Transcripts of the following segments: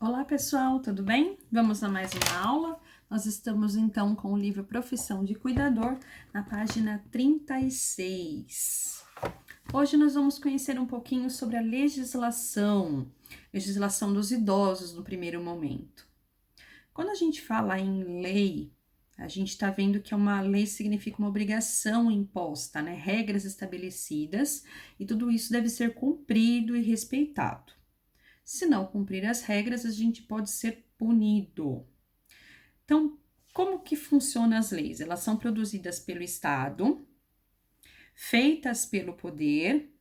Olá pessoal, tudo bem? Vamos a mais uma aula. Nós estamos então com o livro Profissão de Cuidador, na página 36. Hoje nós vamos conhecer um pouquinho sobre a legislação dos idosos no primeiro momento. Quando a gente fala em lei, a gente está vendo que uma lei significa uma obrigação imposta, né? Regras estabelecidas, e tudo isso deve ser cumprido e respeitado. Se não cumprir as regras, a gente pode ser punido. Então, como que funcionam as leis? Elas são produzidas pelo Estado, feitas pelo poder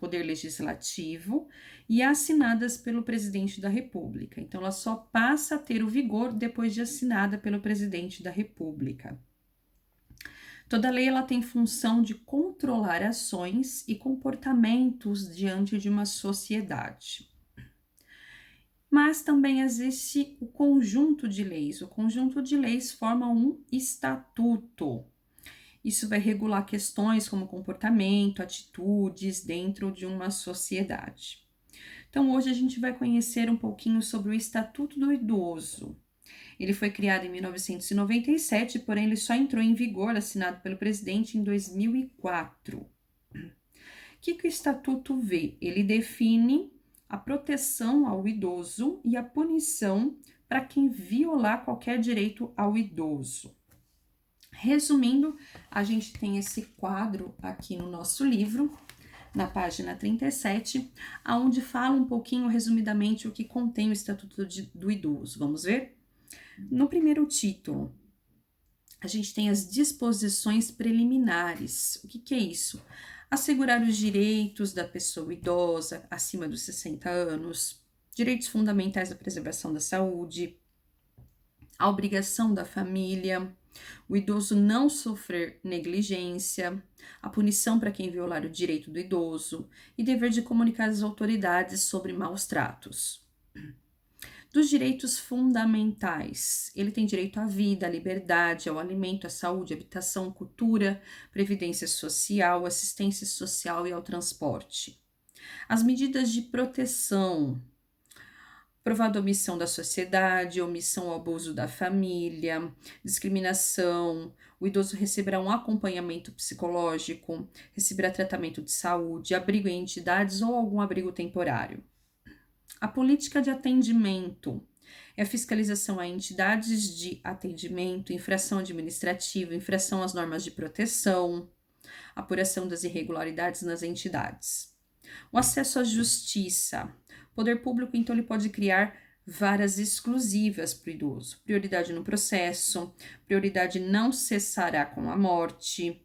legislativo e assinadas pelo presidente da República. Então, ela só passa a ter o vigor depois de assinada pelo presidente da República. Toda lei ela tem função de controlar ações e comportamentos diante de uma sociedade. Mas também existe o conjunto de leis. O conjunto de leis forma um estatuto. Isso vai regular questões como comportamento, atitudes dentro de uma sociedade. Então, hoje a gente vai conhecer um pouquinho sobre o Estatuto do Idoso. Ele foi criado em 1997, porém ele só entrou em vigor, assinado pelo presidente, em 2004. O que o Estatuto vê? Ele define a proteção ao idoso e a punição para quem violar qualquer direito ao idoso. Resumindo, a gente tem esse quadro aqui no nosso livro, na página 37, onde fala um pouquinho, resumidamente, o que contém o Estatuto do Idoso. Vamos ver? No primeiro título, a gente tem as disposições preliminares. O que é isso? Assegurar os direitos da pessoa idosa acima dos 60 anos, direitos fundamentais da preservação da saúde, a obrigação da família, o idoso não sofrer negligência, a punição para quem violar o direito do idoso e dever de comunicar às autoridades sobre maus tratos. Dos direitos fundamentais, ele tem direito à vida, à liberdade, ao alimento, à saúde, habitação, cultura, previdência social, assistência social e ao transporte. As medidas de proteção, provada omissão da sociedade, omissão ao abuso da família, discriminação, o idoso receberá um acompanhamento psicológico, receberá tratamento de saúde, abrigo em entidades ou algum abrigo temporário. A política de atendimento é a fiscalização a entidades de atendimento, infração administrativa, infração às normas de proteção, apuração das irregularidades nas entidades. O acesso à justiça. O poder público, então, ele pode criar varas exclusivas para o idoso. Prioridade no processo, prioridade não cessará com a morte,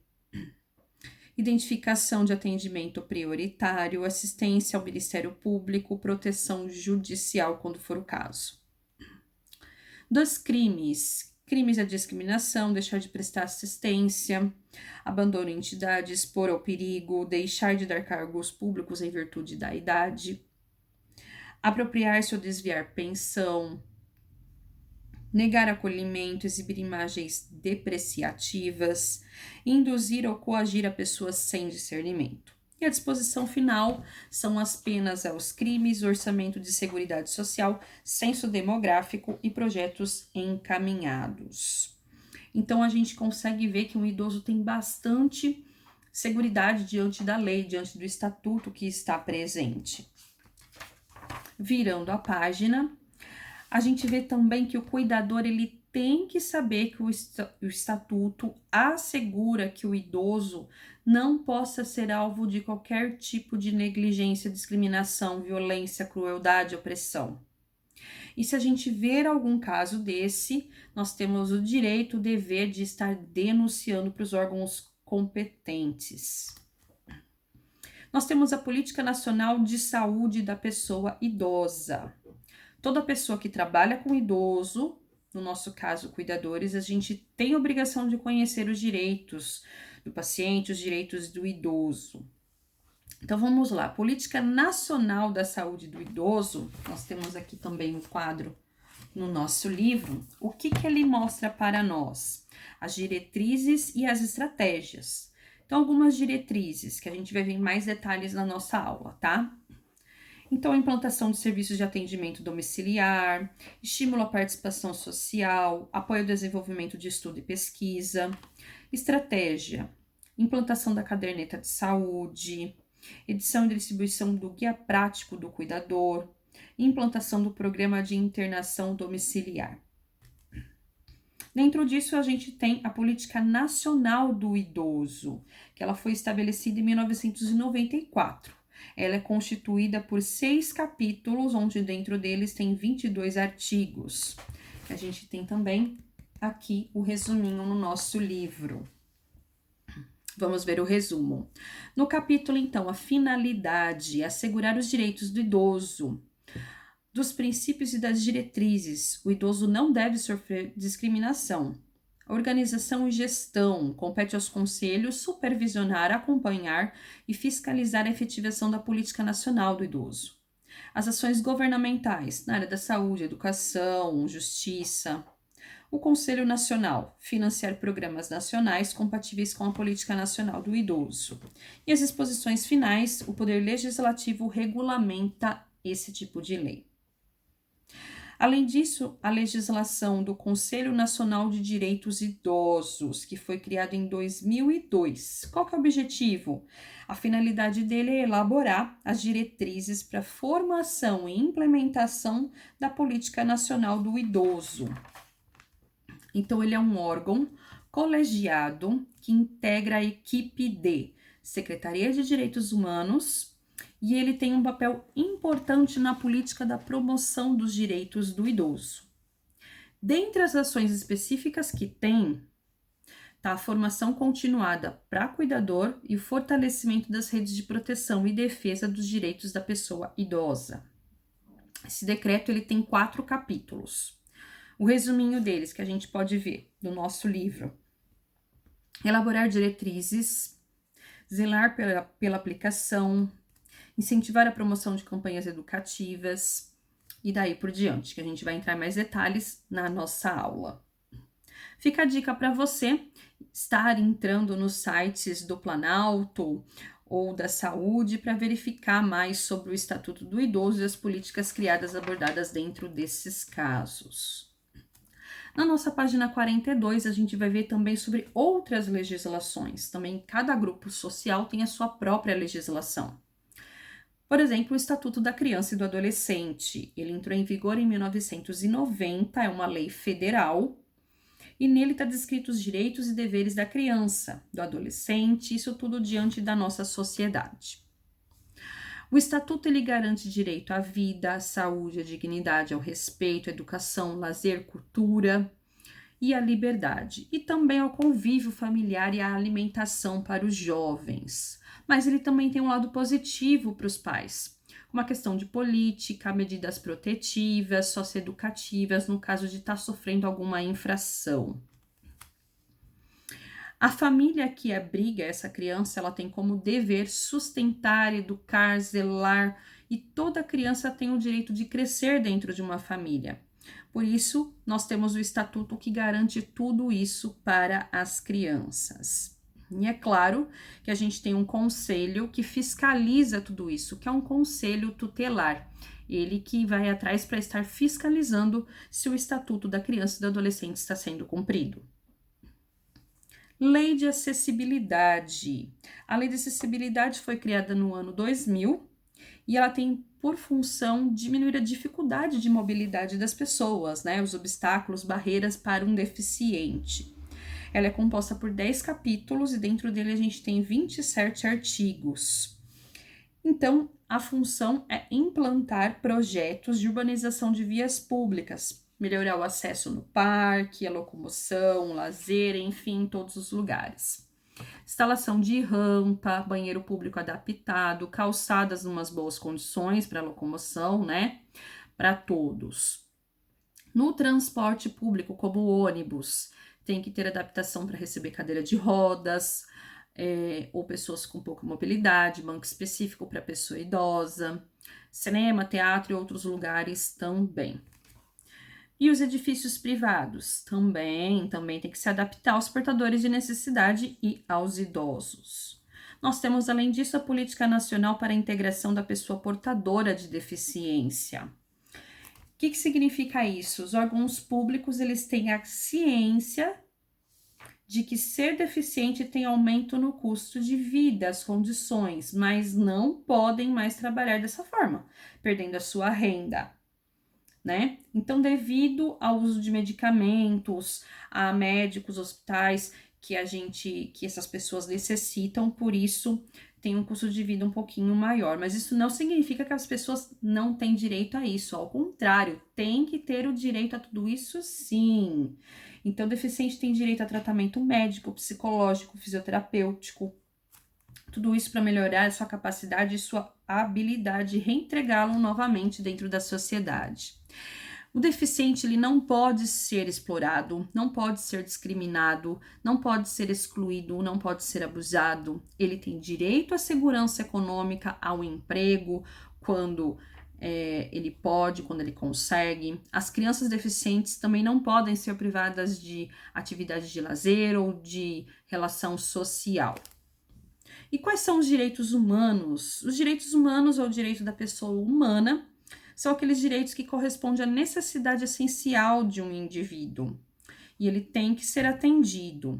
identificação de atendimento prioritário, assistência ao Ministério Público, proteção judicial quando for o caso. Dos crimes, crimes da discriminação, deixar de prestar assistência, abandono em entidade, expor ao perigo, deixar de dar cargos públicos em virtude da idade, apropriar-se ou desviar pensão, negar acolhimento, exibir imagens depreciativas, induzir ou coagir a pessoas sem discernimento. E a disposição final são as penas aos crimes, orçamento de seguridade social, censo demográfico e projetos encaminhados. Então, a gente consegue ver que um idoso tem bastante seguridade diante da lei, diante do estatuto que está presente. Virando a página, a gente vê também que o cuidador ele tem que saber que o estatuto assegura que o idoso não possa ser alvo de qualquer tipo de negligência, discriminação, violência, crueldade, opressão. E se a gente ver algum caso desse, nós temos o direito, o dever de estar denunciando para os órgãos competentes. Nós temos a Política Nacional de Saúde da Pessoa Idosa. Toda pessoa que trabalha com idoso, no nosso caso, cuidadores, a gente tem a obrigação de conhecer os direitos do paciente, os direitos do idoso. Então, vamos lá. Política Nacional da Saúde do Idoso, nós temos aqui também um quadro no nosso livro. O que ele mostra para nós? As diretrizes e as estratégias. Então, algumas diretrizes, que a gente vai ver em mais detalhes na nossa aula, tá? Então, a implantação de serviços de atendimento domiciliar, estímulo à participação social, apoio ao desenvolvimento de estudo e pesquisa, estratégia, implantação da caderneta de saúde, edição e distribuição do guia prático do cuidador, implantação do programa de internação domiciliar. Dentro disso, a gente tem a Política Nacional do Idoso, que ela foi estabelecida em 1994. Ela é constituída por 6 capítulos, onde dentro deles tem 22 artigos. A gente tem também aqui o resuminho no nosso livro. Vamos ver o resumo. No capítulo, então, a finalidade, assegurar os direitos do idoso, dos princípios e das diretrizes. O idoso não deve sofrer discriminação. Organização e gestão. Compete aos conselhos supervisionar, acompanhar e fiscalizar a efetivação da política nacional do idoso. As ações governamentais na área da saúde, educação, justiça. O Conselho Nacional, financiar programas nacionais compatíveis com a política nacional do idoso. E as disposições finais, o Poder Legislativo regulamenta esse tipo de lei. Além disso, a legislação do Conselho Nacional de Direitos Idosos, que foi criado em 2002. Qual que é o objetivo? A finalidade dele é elaborar as diretrizes para formação e implementação da Política Nacional do Idoso. Então, ele é um órgão colegiado que integra a equipe de Secretaria de Direitos Humanos, e ele tem um papel importante na política da promoção dos direitos do idoso. Dentre as ações específicas que tem, está a formação continuada para cuidador e o fortalecimento das redes de proteção e defesa dos direitos da pessoa idosa. Esse decreto ele tem 4 capítulos. O resuminho deles que a gente pode ver no nosso livro: elaborar diretrizes, zelar pela aplicação, incentivar a promoção de campanhas educativas e daí por diante, que a gente vai entrar em mais detalhes na nossa aula. Fica a dica para você estar entrando nos sites do Planalto ou da Saúde para verificar mais sobre o Estatuto do Idoso e as políticas criadas abordadas dentro desses casos. Na nossa página 42, a gente vai ver também sobre outras legislações. Também cada grupo social tem a sua própria legislação. Por exemplo, o Estatuto da Criança e do Adolescente. Ele entrou em vigor em 1990, é uma lei federal, e nele está descrito os direitos e deveres da criança, do adolescente, isso tudo diante da nossa sociedade. O Estatuto ele garante direito à vida, à saúde, à dignidade, ao respeito, à educação, lazer, cultura e à liberdade, e também ao convívio familiar e à alimentação para os jovens. Mas ele também tem um lado positivo para os pais, uma questão de política, medidas protetivas, socioeducativas, no caso de estar sofrendo alguma infração. A família que abriga essa criança, ela tem como dever sustentar, educar, zelar, e toda criança tem o direito de crescer dentro de uma família. Por isso, nós temos o estatuto que garante tudo isso para as crianças. E é claro que a gente tem um conselho que fiscaliza tudo isso, que é um conselho tutelar. Ele que vai atrás para estar fiscalizando se o estatuto da criança e do adolescente está sendo cumprido. Lei de acessibilidade. A lei de acessibilidade foi criada no ano 2000 e ela tem por função diminuir a dificuldade de mobilidade das pessoas, né? Os obstáculos, barreiras para um deficiente. Ela é composta por 10 capítulos e dentro dele a gente tem 27 artigos. Então, a função é implantar projetos de urbanização de vias públicas, melhorar o acesso no parque, a locomoção, o lazer, enfim, em todos os lugares. Instalação de rampa, banheiro público adaptado, calçadas em umas boas condições para locomoção, né? Para todos. No transporte público, como o ônibus, tem que ter adaptação para receber cadeira de rodas, ou pessoas com pouca mobilidade, banco específico para pessoa idosa, cinema, teatro e outros lugares também. E os edifícios privados também tem que se adaptar aos portadores de necessidade e aos idosos. Nós temos, além disso, a Política Nacional para a Integração da Pessoa Portadora de Deficiência. O que significa isso? Os órgãos públicos, eles têm a ciência de que ser deficiente tem aumento no custo de vida, as condições, mas não podem mais trabalhar dessa forma, perdendo a sua renda, né? Então, devido ao uso de medicamentos, a médicos, hospitais que essas pessoas necessitam, por isso tem um custo de vida um pouquinho maior, mas isso não significa que as pessoas não têm direito a isso, ao contrário, tem que ter o direito a tudo isso sim. Então, o deficiente tem direito a tratamento médico, psicológico, fisioterapêutico, tudo isso para melhorar a sua capacidade e sua habilidade e reentregá-lo novamente dentro da sociedade. O deficiente, ele não pode ser explorado, não pode ser discriminado, não pode ser excluído, não pode ser abusado. Ele tem direito à segurança econômica, ao emprego, quando ele pode, quando ele consegue. As crianças deficientes também não podem ser privadas de atividades de lazer ou de relação social. E quais são os direitos humanos? Os direitos humanos ou o direito da pessoa humana são aqueles direitos que correspondem à necessidade essencial de um indivíduo e ele tem que ser atendido.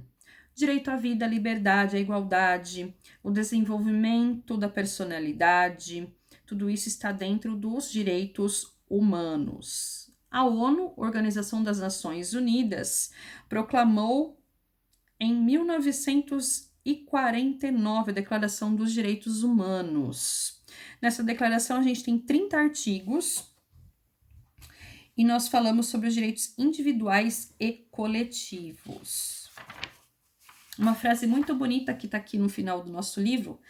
Direito à vida, à liberdade, à igualdade, o desenvolvimento da personalidade, tudo isso está dentro dos direitos humanos. A ONU, Organização das Nações Unidas, proclamou em 1949 a Declaração dos Direitos Humanos. Nessa declaração, a gente tem 30 artigos e nós falamos sobre os direitos individuais e coletivos. Uma frase muito bonita que está aqui no final do nosso livro: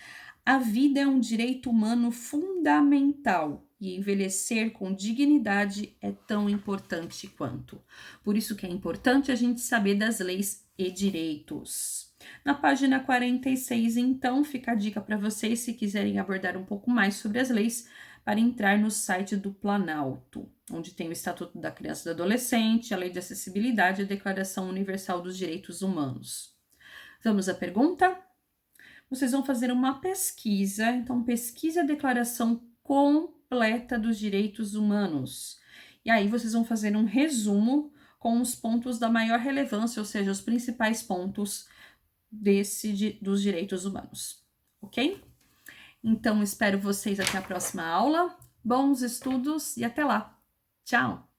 a vida é um direito humano fundamental e envelhecer com dignidade é tão importante quanto. Por isso que é importante a gente saber das leis e direitos. Na página 46, então, fica a dica para vocês, se quiserem abordar um pouco mais sobre as leis, para entrar no site do Planalto, onde tem o Estatuto da Criança e do Adolescente, a Lei de Acessibilidade e a Declaração Universal dos Direitos Humanos. Vamos à pergunta? Vocês vão fazer uma pesquisa, então pesquise a Declaração completa dos Direitos Humanos. E aí vocês vão fazer um resumo com os pontos da maior relevância, ou seja, os principais pontos dos direitos humanos, ok? Então, espero vocês até a próxima aula. Bons estudos e até lá. Tchau!